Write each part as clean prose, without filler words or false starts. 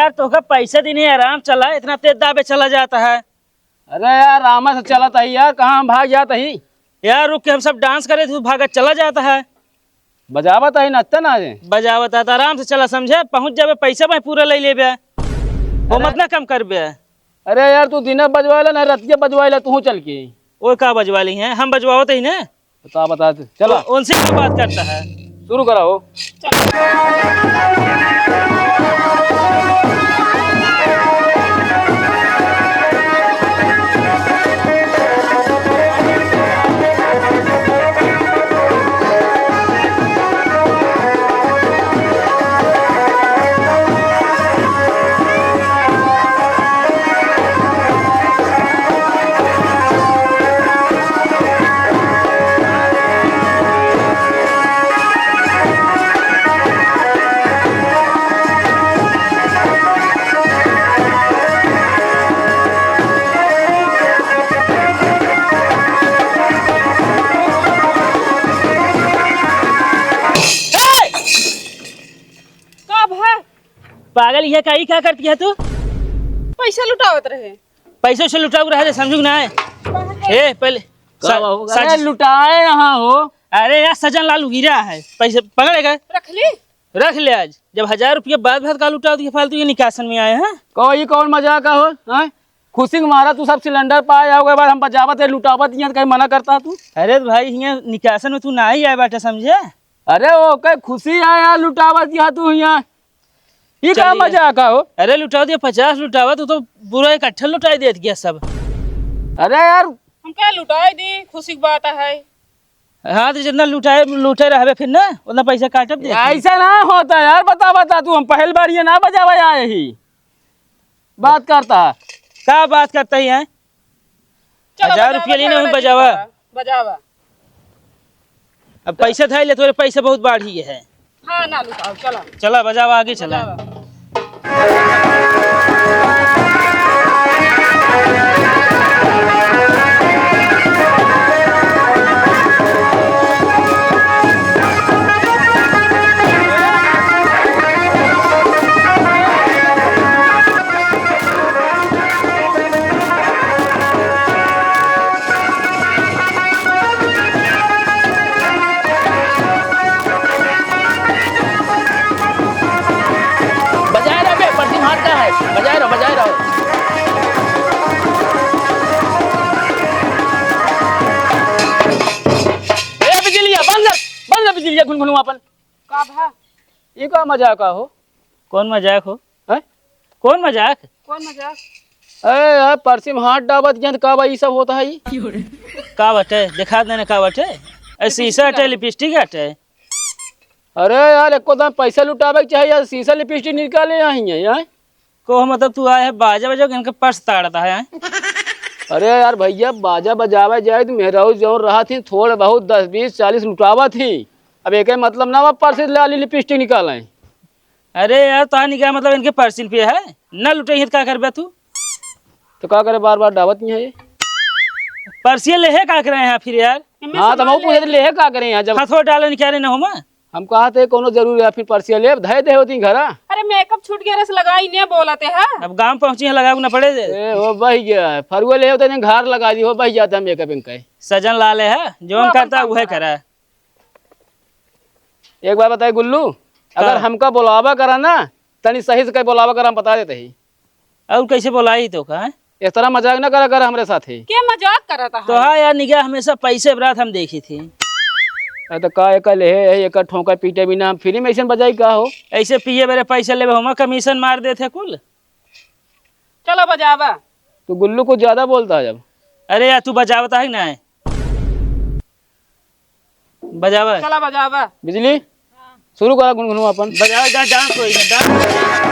यार तो का पैसे देने आराम चला, इतना तेज दाबे चला जाता है। अरे यार रामा से चला था यार, कहाँ हम भाग जाता ही। यार रुक के हम सब डांस करे तू भागा चला जाता है। बजावत है नचता ना जे। बजावत है तो आराम से चला, समझे पहुंच जाबे, पैसा भाई पूरा ले लेबे, वो मत ना कम करबे। अरे यार तू दिन बजवाला ना रतिया बजवाला तू चल के। वो का बजवाली है, हम बजवावत ही ना। बता चला उनसे क्यों बात करता है। शुरू कराओ। पागल ये का क्या करती है तू। पैसा लुटावत रहे। पैसे से लुटाऊ रहा है, समझू ना है। ए पहले अरे लुटाए यहाँ हो। अरे यार सजन लालू गिरा है, पैसे पकड़ेगा। रख ली, रख ले आज, जब 1000 रुपया बाद भात का लुटा दिया फालतू, ये निकासन में आए हैं। कौन मजाक का हो हैं? खुशी के मारा तू सब सिलेंडर पाए आओगे, बार हम बजावत है लुटावत यहाँ कहीं मना करता तू। अरे भाई यहाँ निकासन में तू ना ही आए बैठे, समझे। अरे वो कहीं खुशी आया लुटावत यहाँ तू यहाँ, ये क्या मजाक हो। अरे लुटा दिया 50 लुटावा तो बुरा इकट्ठा लुटाई दे दिया सब। अरे यार हम क्या लुटाई दी, खुशी की बात है। हाँ तो जितना लुटे रहे फिर ना उतना पैसा काटब दे। ऐसा ना होता यार, बता तू हम पहली बार ये ना बजावा आए ही बात करता। क्या बात करता ही है। 1000 रुपया लेने में बजावा। अब पैसा था ले, थोड़े पैसे बहुत बाढ़ी है। हाँ ना लुटाओ, चला चला बजावा, आगे चला। बजाए रहो। ए बिजलिया बंद बिजलिया गुनगुनु अपन। का भा? ये का मजाक हो। कौन मजाक हो है? कौन मजाक? अरे यार परसी में हाथ डाबत जंत का भाई सब होता है। का बटे दिखा देने का बटे, शीशा हटे लिपस्टिक हटे। अरे यार एको दाम पैसा लुटावे के चाहिए, शीशा लिपस्टिक निकाले यहाँ है को मतलब तू आए है बाजा बजा इनका पर्स ताड़ता है। अरे यार भैया बाजा बजावे जाए तो मेरा जो रहा थी थोड़े बहुत 10 20 40 लुटावा थी। अब एक मतलब ना पर्स लाली लिपस्टिक निकाले। अरे यार तो निकाल मतलब इनके पर्सिन पे है ना लुटे क्या कर तू। तो क्या करे बार डावत नहीं है ये पर्सिया ले है क्या करे यहाँ फिर यार। हाँ तो हम पूछे ले है क्या करें यहाँ जब हाथों डाले निकाले ना हो। हम कहा थे कोनो जरूर है फिर पर्सिया ले धय दे होती घर। अरे मेकअप छूट गया, रस लगाई ने बोलते हैं। अब गांव पहुंची है लगाऊ ना पड़े। वो बह गया फरुआ ले होते घर लगा दी, हो बह जाता है मेकअप इनका। सजन लाले है जो करता वह करा। एक बार बताए गुल्लू, अगर हमका बुलावा करा ना तनी सही से कहीं बुलावा करा हम बता देते ही। और कैसे बोलाई तो का इस तरह मजाक ना करा कर हमारे साथ ही। क्या मजाक करता है? तो हाँ यार निगाह हमेशा पैसे बरात हम देखी थी। तो का एक ले एक ठोका पीटे बिना फ्री में ऐसे बजाई का हो। ऐसे पिए मेरे पैसे ले हम कमीशन मार देते कुल। चलो बजावा। तो गुल्लू को ज्यादा बोलता है जब। अरे यार तू बजावता है ना बजावा। चला बजावा। बिजली शुरू करा गुनगुनु अपन बजावा डांस होई डांस।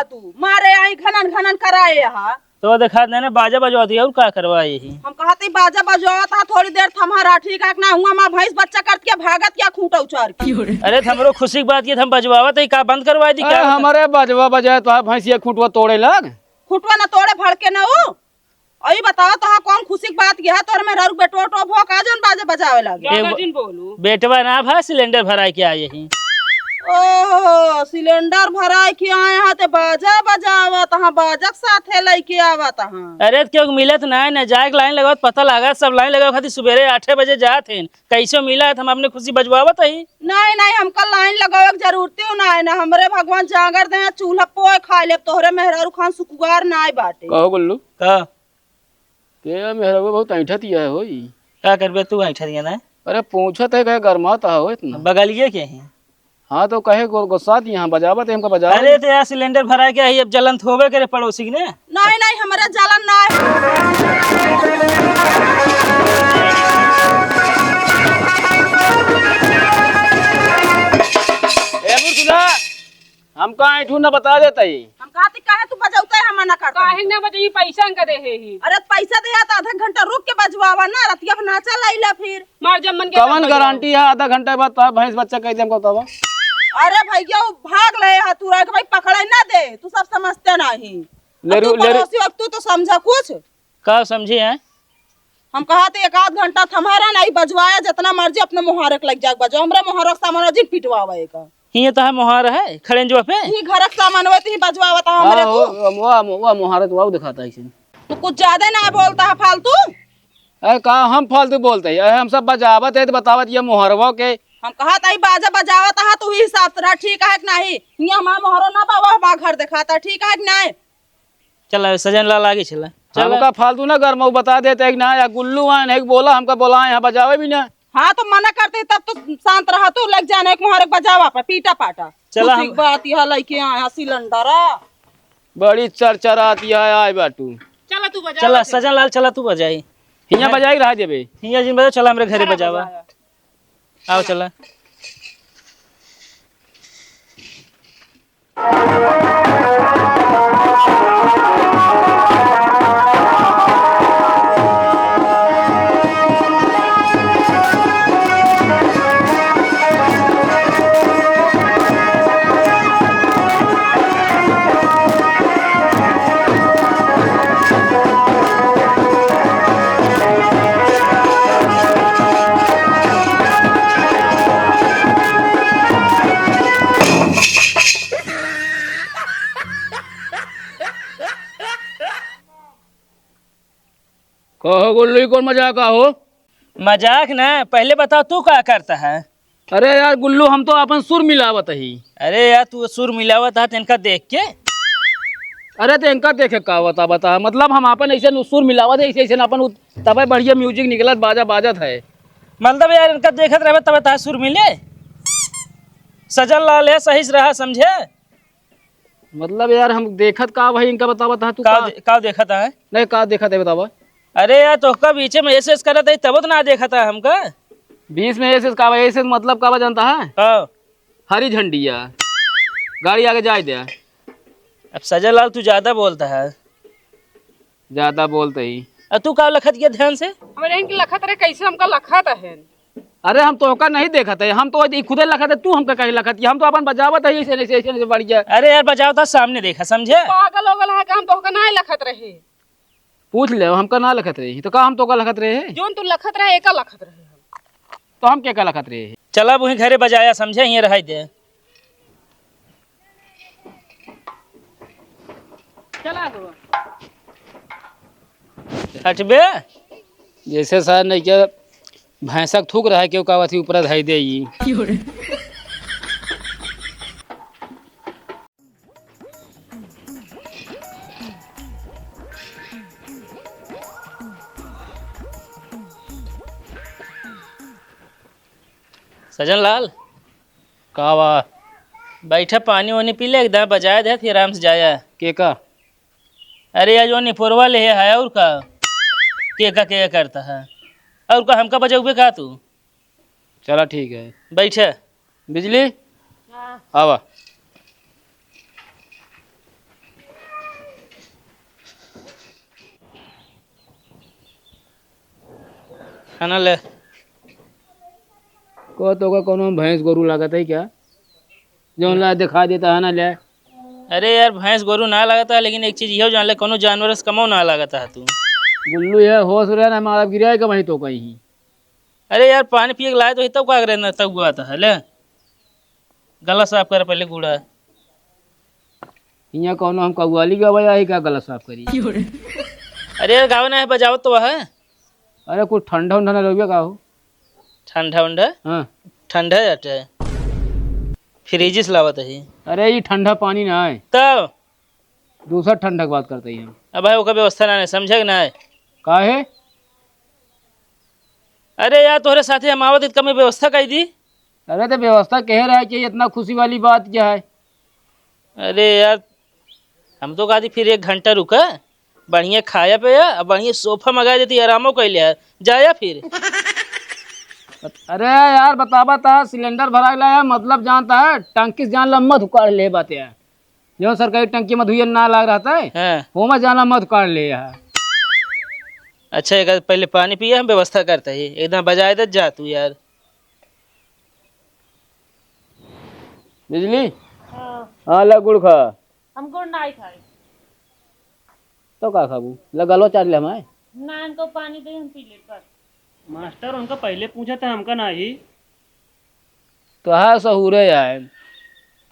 तू मारे आई घनन घनन कराए यहाँ। तो देखा देना बाजा बजवा दिया और का करवा यही। हम कहते बाजा बजवा था थोड़ी देर थमा ठीक है ना हुआ मां भैंस बच्चा करत क्या भागत क्या खूंटा उचार की। अरे हमरो खुशी की बात ये हम बजवावत है का बंद करवा दी अरे क्या? हमारे बजवा बजाए तो भैंसिया खूंटवा तोड़े लग। खुटवा ना तोड़े भड़के ना हो। अई बताओ तो कौन खुशी की बात है तोर में ररु बेटो टोप हो का जोन बाजा बजावे लगे। ज्यादा दिन बोलू। बेटवा ना भा सिलेंडर भराई के आए ही। ओहो सिलेंडर भराई के आए हैं ते बाजा बजावत हां बाजक साथे लेके आवत हां। अरे क्यों मिलत ना जाए लाइन लगावत पता लगा सब लाइन लगावे खातिर सुबेरे 8 बजे जात हैं कैसे मिला है हम अपने खुशी बजवावत है। नहीं नहीं हमका लाइन लगावे की जरूरत ही ना है ना हमरे भगवान जागर दे चूल्हा पोए खा ले तोहरे मेहरारू खान सुकुगार ना आई बाटे। कहो गुल्लू का के मेरा बहुत ऐठा दिया है होई। का करबे तू ऐठा दिया ना? अरे पूछत है कहे गरमाता हो इतना। बगलिए के हैं। हाँ तो कहे गुस्सा दी यहाँ बजावत है हमका बजा। अरे तो यार सिलेंडर भरा के आई अब जलन थोबे करे पड़ोसी ने। नहीं नहीं हमारा जलन ना हमका ऐठू न बता देता ही। हम कहते काहे तू बजौते है मना करता काहे ना बजे पैसा का दे है ही। अरे पैसा दे तो आधा घंटा रुक के बजवावा ना रतिया को नाचा लाइला फिर मार जब मन के कवन गारंटी है आधा घंटे बाद तो भैंस बच्चा कह दे हमको तब। अरे भैया वो भाग ले है तू रह के भाई पकड़े ना दे तू सब समझते नहीं लेरू तू तो समझा कुछ। का समझी है? हम कहते एक आध घंटा थमारा नहीं बजवाया जितना मर्जी अपने मुहारक लग जाए बजाओ हमरे मुहारक सामान जी पिटवावे का ये तो है मोहार है खड़ेंजवा पे ही घर का सामान होते ही बजवावत हमरे तू वो मुहारत वो दिखाता है। तू कुछ ज्यादा ना बोलता है फालतू। अरे कहा हम फालतू बोलते हैं हम सब बजावत है तो बतावत ये मुहरवा के। हम कहता ही बाजा बजावत है तू ही हिसाब से रह ठीक है कि नहीं हिया हमारा मोहरो ना बाबा हमारा घर दिखाता ठीक है कि नहीं। चला सजन लाल आगे चला हमका फालतू ना गर्म बता देते है कि ना या गुल्लू है बोला हमका बोला यहाँ बजावे भी ना। हाँ तो मना करते तब तो शांत रहा तू लग जाने एक मुहारक बजावा पर पीटा पाटा। चला खुशी की बात यह लेके आया सिलेंडर बड़ी चरचराती है आए बाटू। चला तू बजा। चला सजन लाल चला तू बजाई हिया बजाई रहा जेबे हिया जिन बजा चला हमरे घरे बजावा आओ चला। कहो गुल्लू कौन मजाक हो? मजाक ना पहले बताओ तू क्या करता है? अरे यार गुल्लू हम तो अपन सुर मिलावत ही। अरे यार तू सुर मिलावत है इनका देख के। अरे तो इनका देखे का बता मतलब हम अपन ऐसे सुर मिलावत है ऐसे अपन तब बढ़िया म्यूजिक निकलत बाजा बाजत है। मतलब यार इनका देखत रहे तब ता सुर मिले सजन लाल है सही से रहा समझे। मतलब यार हम देखत का भाई इनका बतावत तू का देखता है? नहीं का देखत है बतावा। अरे यार तो का बीचे में ऐसे करत है तब तो ना देखा था हमका। बीच में ऐसे का ऐसे मतलब का जानता है? हाँ हरी झंडिया गाड़ी आगे जाए दे। अब सजन लाल तू ज्यादा बोलता है। ज्यादा बोलते ही। अब तू का लखत गया ध्यान से? हमारे इनके लखत रहे कैसे हमका लखत है। अरे हम तो नहीं देखत है हम तो खुदे लखत है तू हमका कहीं लखत हम तो अपन बजावत है ऐसे बढ़िया। अरे यार बजाओ था सामने देखा समझे। पागल हो गल है का हम तो का नहीं लखत रहे। पूछ ले हमका ना लखत रही तो का हम तो का लखत रहे है जोन तू लखत रहे एका लखत रहे तो हम क्या का लखत रहे है। चला वही घरे बजाया समझे ये रहा दे। चला गो हटबे जैसे सर नहीं क्या भैंसक थूक रहा है क्यों का ऊपर धाई दे। सजन लाल कावा बैठा पानी वानी पी ले एकदम बजाए दे फिर आराम से जाया के का। अरे यार जो निपुरवा ले है और का करता है और का हमका बजाऊबे का तू। चला ठीक है बैठे बिजली आवा। खाना ले। को तो का कोनो भैंस गोरू लागत है क्या जो ला दिखा देता है ना ले। अरे यार भैंस गोरू ना लागता है, लेकिन एक चीज यो जान ले, कोनो जानवर से कमो ना लागता है तू। गुल्लू ये होश रहे ना मारा गिरा का वहीं तो कहीं। अरे यार पानी पिए के लाए तो तब का करे ना, तब गुआता है ले। गला साफ कर पहले कूड़ा। यहाँ कोनो हम कव्वाली का वजह है क्या गला साफ करी। अरे यार गावे ना है, बजाओ तो है। अरे कुछ ठंडा उंडा ना लगे का हो। ठंडा उंडा हाँ ठंडा जाता है, फ्रिज से लावत है। अरे ये ठंडा पानी ना है, तब दूसरा ठंडा की बात करते हैं हम। अब भाई ओकर व्यवस्था ना है, समझे कि ना है। काहे? अरे यार तोहरे साथे हम आवत कम व्यवस्था कर दी। अरे तो व्यवस्था कह रहा है कि इतना खुशी वाली बात क्या है। अरे यार हम तो कहा थी फिर 1 घंटा रुका, बढ़िया खाया पिया, अब बढ़िया सोफा मंगा देती, आरामो कर लिया जाया फिर। अरे यार बतावा था सिलेंडर भरा लाया मतलब जानता है टंकी से जान लम्बा उकाड़ ले बात है। जो सरकारी टंकी में धुएं ना लग रहा है हाँ वो में जाना मत उकाड़ ले यार। अच्छा एक पहले पानी पिया, हम व्यवस्था करते ही एकदम बजाय दे जा तू यार। बिजली हाँ ला गुड़ खा। हम गुड़ नहीं खाए तो का खाबू लगा लो चार ले हमारे ना, इनको पानी दे हम पी ले बस। मास्टर उनका पहले पूछा था, हमका नहीं। तो है सहूरे यार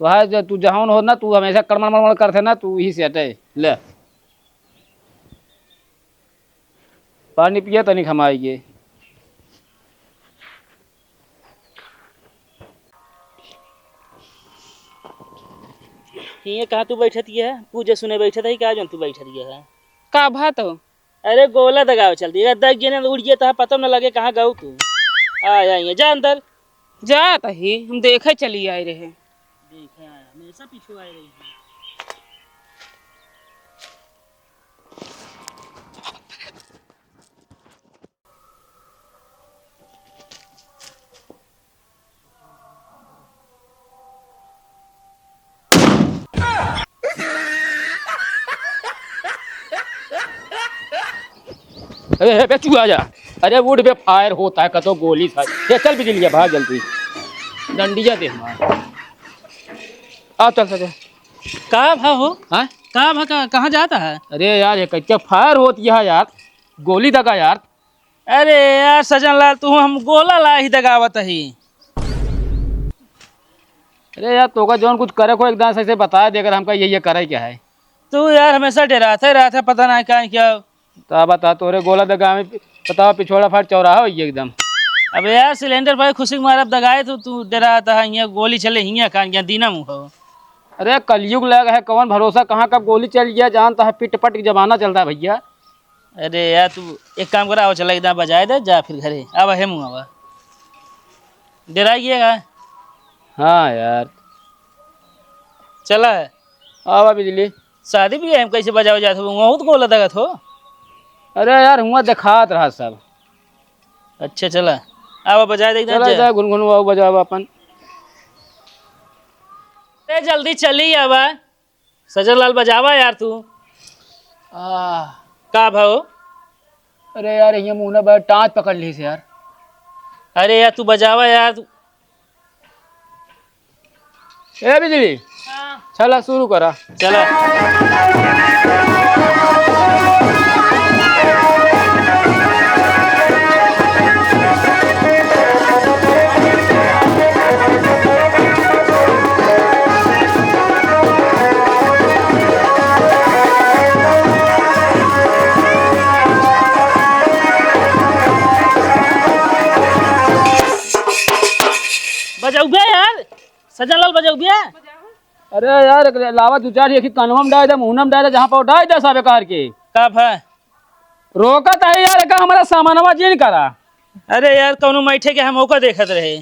तो है जो तू जहाँ हो ना तू हमेशा कड़मड़ मड़मड़ करते ना तू ही सेट है ले पानी पिया तो नहीं खमाएगी। ये कहाँ तू बैठा है, पूजा सुने बैठा था क्या, जो तू बैठा है। का भात हो? अरे गोला दगाव चलती है, दग गए उड़ गया तो पता न लगे कहाँ गऊ तू। आ जाइए जा अंदर। जात ही हम देखे चली आए रहे। देखे हमेशा पीछू आए रही है। अरे बे तू आ जा। अरे वुड पे फायर होता है कतो गोली था ये चल बिजली भाग जल्दी डंडिया दे हमारा आ चल चल। कहाँ भा हो? हाँ कहाँ भा, कहाँ जाता है? अरे यार ये क्या फायर होती है यार गोली दगा यार। अरे यार सजन लाल तू हम गोला ला ही दगावत ही। अरे यार तो का जौन कुछ करे को एकदम सही से बता देकर हमका ये करे क्या है। तू यार हमेशा डराता ही रहता, पता नहीं क्या क्या। तो बता तोरे गोला दगा में बताओ पिछोड़ा फाट चौराहा हो ये एकदम। अब यार सिलेंडर भाई खुशी के मारे दगाए तो तू डराता है, यहाँ गोली चले हियाँ कहाँ यहाँ दीना मुँह हो। अरे कलयुग लग है कौन भरोसा कहाँ कब गोली चल गया जानता है पिट पट जमाना चलता है भैया। अरे यार तू एक काम करा, चला एकदम बजाए दे जा फिर घरे अब है मुँह अब डराइएगा। हाँ यार चला आवा बिजली शादी भी है, हम कैसे बजा बजा बहुत गोला दगा हो। अरे यार हुआ दिखात रहा सब। अच्छा चला अब बजाए दे एकदम चला जा। जा गुनगुन बजाओ अपन। अरे जल्दी चली अब सजन लाल बजावा यार तू। का भाव? अरे यार ये मुँह ना बैठ टाँच पकड़ ली से यार। अरे यार तू बजावा यार तू। ए बिजली चला शुरू करा। चला बजाऊ बे यार, सजन लाल बजाऊ बे। अरे यार लावा दो चार एक कनवम डाल दे मुहनम डाल दे जहाँ पर डाल दे सब कार के का भा? रोकत है यार का हमारा सामानवा जी नहीं करा। अरे यार कौनो मैठे के हम होकर देखत रहे।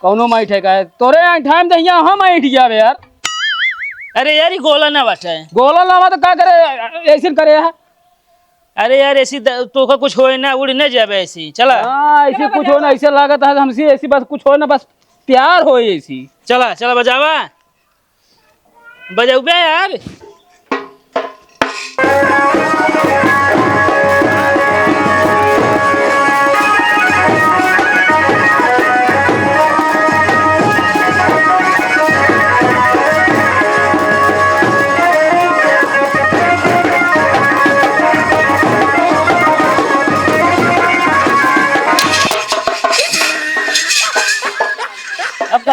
कौनो माइट है का तोरे टाइम दे यहाँ हम ऐठ जावे यार। अरे यार ये गोला ना बाटे। गोला लावा तो का करे ऐसे करे है। अरे यार ऐसी तो का कुछ होए ना, उड़ न जावे ऐसी। चला हाँ ऐसे कुछ हो ना ऐसे लागत है हमसे ऐसी बस कुछ हो ना बस प्यार हो ऐसी। चला चला बजावा बजाऊ बे यार।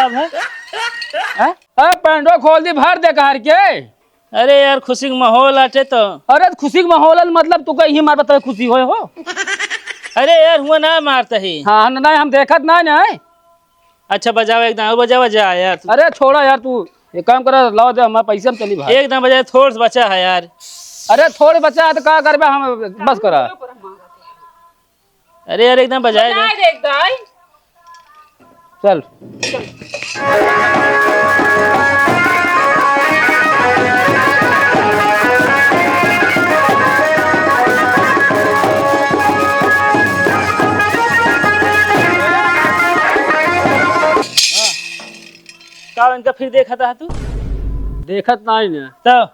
बात है? अरे पैंडो खोल दी भर दे कार के। अरे यार खुशी का माहौल आटे तो। अरे खुशी का माहौल है, मतलब तू कहीं मार बता खुशी हो। अरे यार हुआ ना मारता ही। हाँ नहीं हम देखत ना। अच्छा बजाओ एकदम और बजा बजा यार। अरे छोड़ा यार तू, एक काम कर लाओ दे हमारे पैसे में चली भाई। एकदम बजा, थोड़ा सा बचा है यार। अरे थोड़े बच्चा है तो क्या करबे हम, बस करा। अरे यार एकदम बजाए दे। देख दाई चल का इनका फिर देखा था तू? देखत नहीं ना तो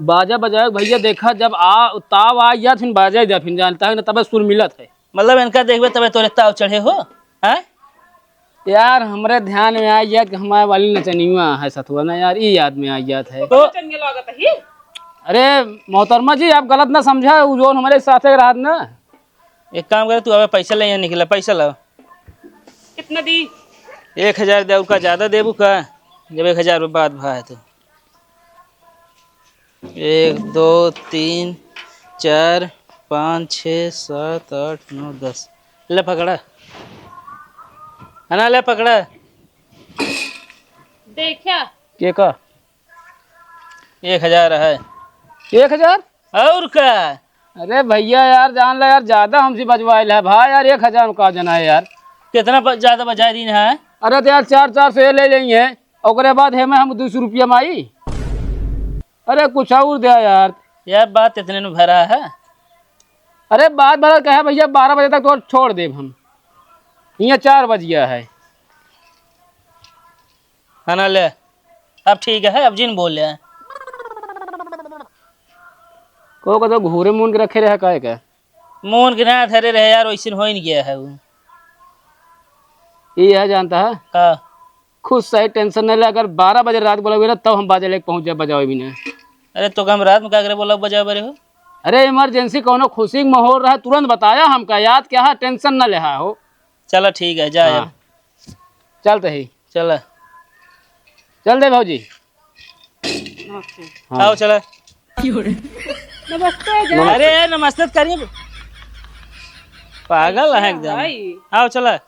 बाजा बजाए भैया, देखा जब ताव आ गया फिर बाजा जा फिर जानता है ना, तब सुर मिलत है। मतलब इनका देखबे तबे तोरे ताव चढ़े हो हैं? यार हमरे ध्यान में आ गया कि हमारे वाली नचनिया है सतुआ ना यार, ये याद में आ गया था। तो चंगे लागत ही। अरे मोहतरमा जी आप गलत ना समझा, वो जो हमारे साथ रात ना। एक काम करे, तू अबे पैसा ले यहाँ निकला, पैसा लाओ। कितना दी? 1000 दे का, ज्यादा देबू का? जब 1000 रुपये बाद भाई तो 1 2 3 4 5 6 7 8 9 10 ले पकड़ा है ना, ले पकड़ा। देखा के का 1000 है 1000? और का? अरे भैया यार जान ला यार, ज्यादा हमसे बजवाइल है भाई यार, 1000 का जना है यार। कितना ज्यादा बजा दिन है? अरे तो यार 400 ले लेंगे, और बाद है मैं हम 200 रुपया में आई। अरे कुछ और दे यार। यार बात इतने में भरा है। अरे बात भरा कहे भैया, 12 बजे तक तो छोड़ दे हम, यहाँ 4 बज गया है ना। ले अब ठीक है, अब जिन बोल रहे हैं को तो घूरे मून के रखे रहे काहे का। मोहन के ना धरे रहे यार, वैसे हो ही नहीं गया है वो। ये है जानता है का खुद सही टेंशन नहीं ले, अगर 12 बजे रात बोलोगे ना तब हम बाजा लेके पहुंच जाए, बजाओ भी नहीं। अरे तो हम रात में क्या करे बोला बजा बरे हो? अरे इमरजेंसी कोनो खुशी का माहौल रहा तुरंत बताया हमका, याद क्या है, टेंशन न ले हो। चलो ठीक है, जा हाँ। चलते ही चल चल दे भाजी। आओ चला। नमस्ते अरे नमस्ते करिए, पागल है एकदम। भाई आओ चला।